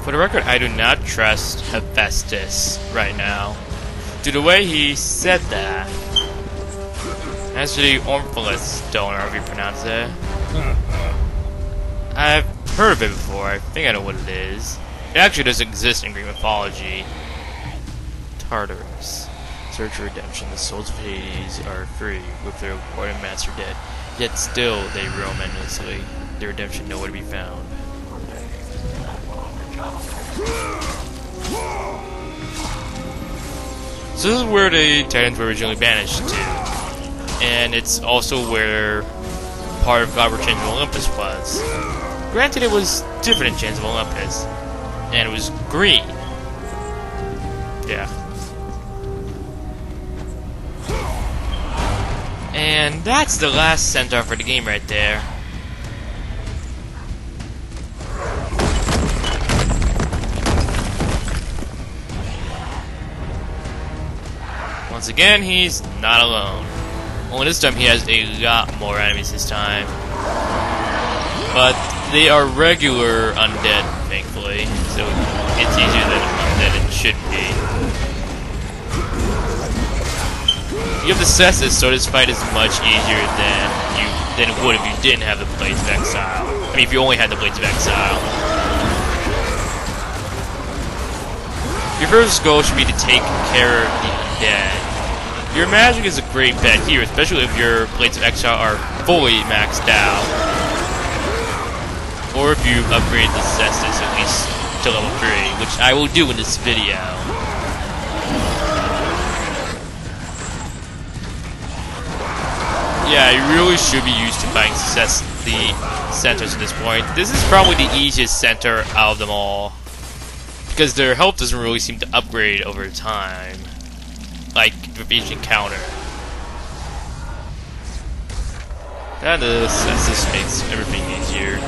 For the record, I do not trust Hephaestus right now. To the way he said that. As to the Orphalus donor, however you pronounce it. I've heard of it before. I think I know what it is. It actually does exist in Greek mythology. Tartarus. Search for redemption. The souls of Hades are free with their Lord and Master dead. Yet still they roam endlessly. Their redemption nowhere to be found. So this is where the Titans were originally banished to. And it's also where part of God Chains of Olympus was. Granted, it was different in Chains of Olympus. And it was green. Yeah. And that's the last centaur for the game right there. Once again, he's not alone. Only this time he has a lot more enemies this time. But they are regular undead, thankfully. So it's easier than undead it should be. You have the Cestus, so this fight is much easier than it would if you didn't have the Blades of Exile. I mean, if you only had the Blades of Exile. Your first goal should be to take care of the undead. Your magic is a great bet here, especially if your Blades of Exile are fully maxed out. Or if you upgrade the Cestus at least to level 3, which I will do in this video. Yeah, you really should be used to fighting the centaurs at this point. This is probably the easiest centaur out of them all. Because their health doesn't really seem to upgrade over time. Like, with each encounter. That just makes everything easier.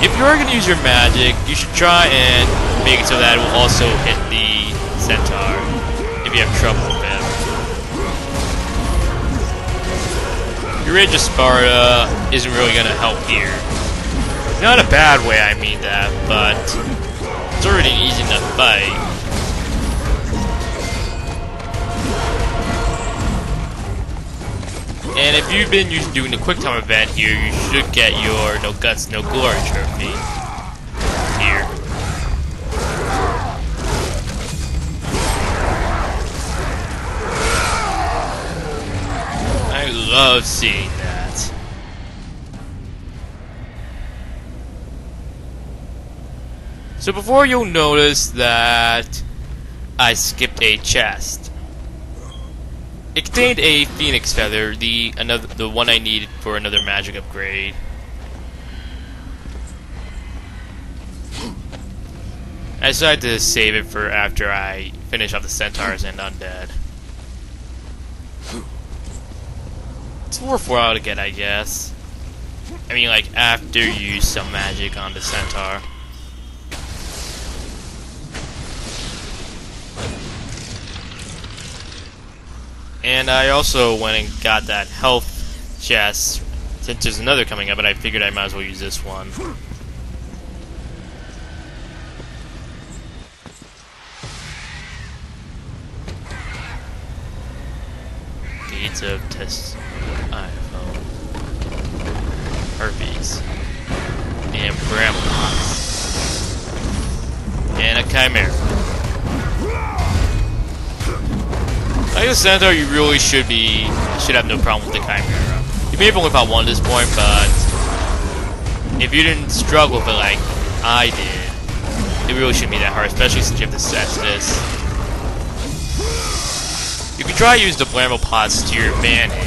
If you are going to use your magic, you should try and make it so that it will also hit the centaur. If you have trouble with it. Your Rage of Sparta isn't really going to help here. Not in a bad way, I mean that, but it's already an easy enough fight. And if you've been used to doing the quick time event here, you should get your No Guts, No Glory trophy here. I love seeing that. So before you'll notice that I skipped a chest. It contained a Phoenix Feather, the one I needed for another magic upgrade. I decided to save it for after I finish off the Centaurs and Undead. It's worthwhile to get, I guess. I mean, like, after you use some magic on the Centaur. And I also went and got that health chest, since there's another coming up, and I figured I might as well use this one. Gates of Test iPhone. Herpes. And Brambles. And a Chimera. I guess Centaur, you really should have no problem with the Chimera. You may have only fought one at this point, but if you didn't struggle with it like I did, it really shouldn't be that hard, especially since you have to set this. You can try to use the Blammo pots to your advantage.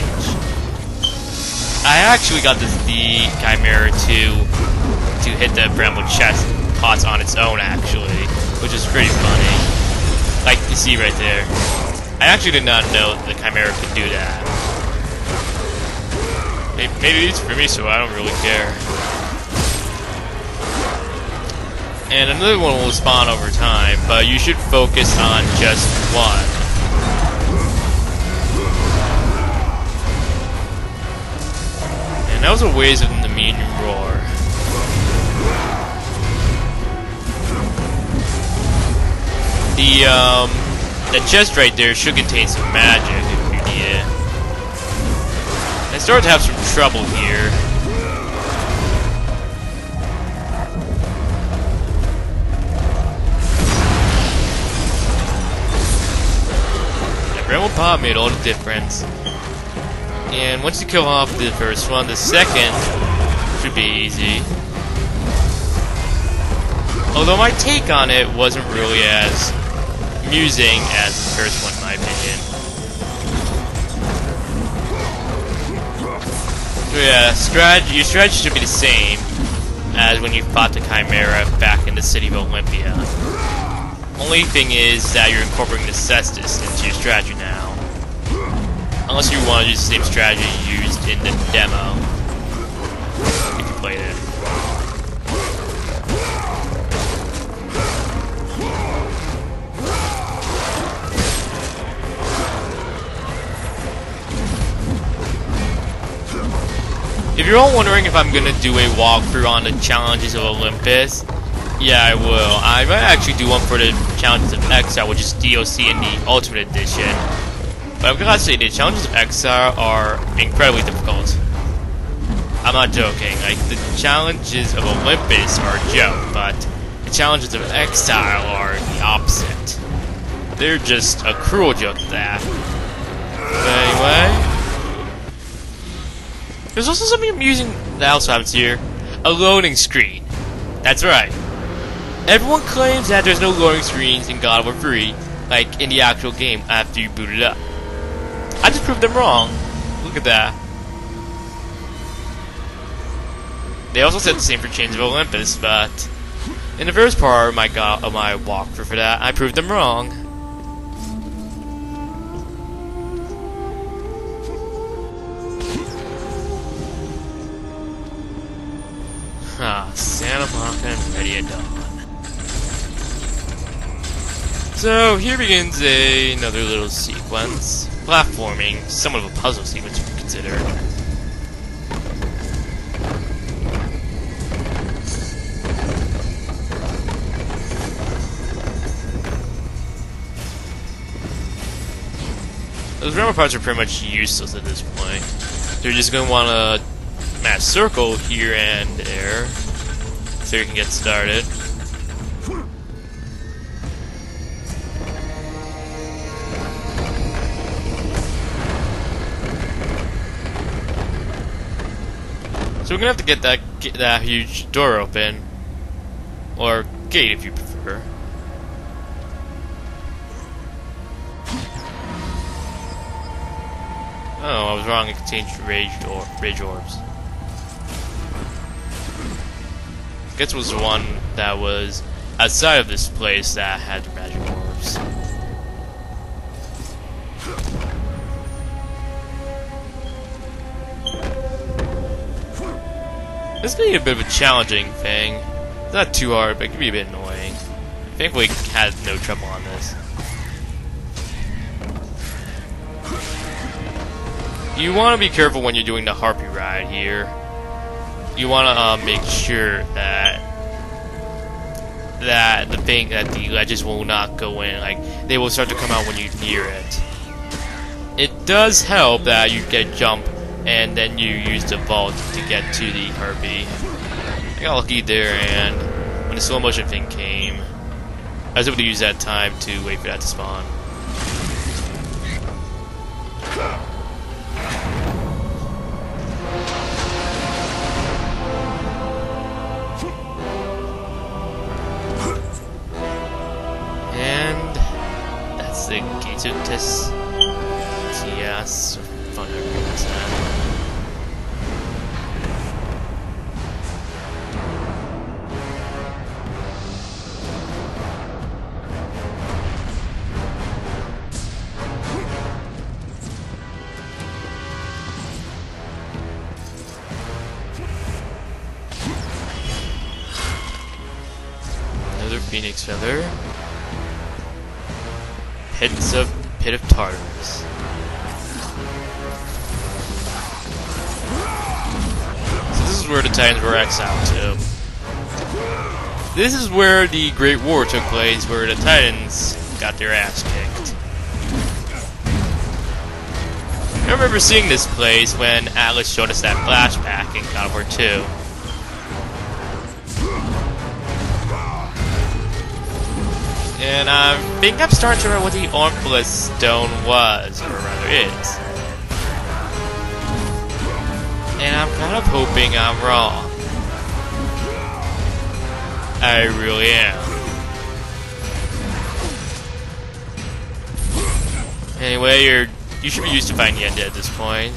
I actually got the Chimera to hit the Bramble chest pots on its own, actually, which is pretty funny. Like you see right there. I actually did not know the Chimera could do that. Maybe it's for me, so I don't really care. And another one will spawn over time, but you should focus on just one. And that was a ways within the medium roar. The chest right there should contain some magic if you need it. I started to have some trouble here. The Bramble Pot made all the difference. And once you kill off the first one, the second should be easy. Although my take on it wasn't really as amusing as the first one, in my opinion. So yeah, your strategy should be the same as when you fought the Chimera back in the city of Olympia. Only thing is that you're incorporating the Cestus into your strategy now. Unless you want to use the same strategy used in the demo. If you played it. If you're all wondering if I'm gonna do a walkthrough on the challenges of Olympus, yeah, I will. I might actually do one for the challenges of Exile, which is DLC in the Ultimate Edition. But I've gotta say, the challenges of Exile are incredibly difficult. I'm not joking. Like, the challenges of Olympus are a joke, but the challenges of Exile are the opposite. They're just a cruel joke at that. But anyway... There's also something amusing that also happens here. A loading screen. That's right. Everyone claims that there's no loading screens in God of War 3, like in the actual game after you boot it up. I just proved them wrong. Look at that. They also said the same for Chains of Olympus, but in the first part of my walkthrough for that, I proved them wrong. Santa Monica and Ready at Dawn. So here begins another little sequence. Platforming, somewhat of a puzzle sequence if you consider. Those ramble parts are pretty much useless at this point. They're just going to want to match circle here and there so you can get started. So we're gonna have to get that huge door open, or gate if you prefer. Oh, I was wrong. It contains rage orbs. I guess it was the one that was outside of this place that had the magic orbs. This could be a bit of a challenging thing. It's not too hard, but it could be a bit annoying. Thankfully, had no trouble on this. You want to be careful when you're doing the Harpy ride here. You want to make sure that the ledges will not go in. Like, they will start to come out when you near it. It does help that you get jump and then you use the vault to get to the Harpy. I got lucky there, and when the slow motion thing came, I was able to use that time to wait for that to spawn. And that's the Gates of TS. Fun to pronounce that. Another Phoenix Feather. Pit of Tartarus. So this is where the Titans were exiled to. This is where the Great War took place, where the Titans got their ass kicked. I remember seeing this place when Atlas showed us that flashback in God of War 2. And I think I'm starting to remember what the Ormphalus Stone was, or rather is. And I'm kind of hoping I'm wrong. I really am. Anyway, you should be used to fighting Yenda at this point.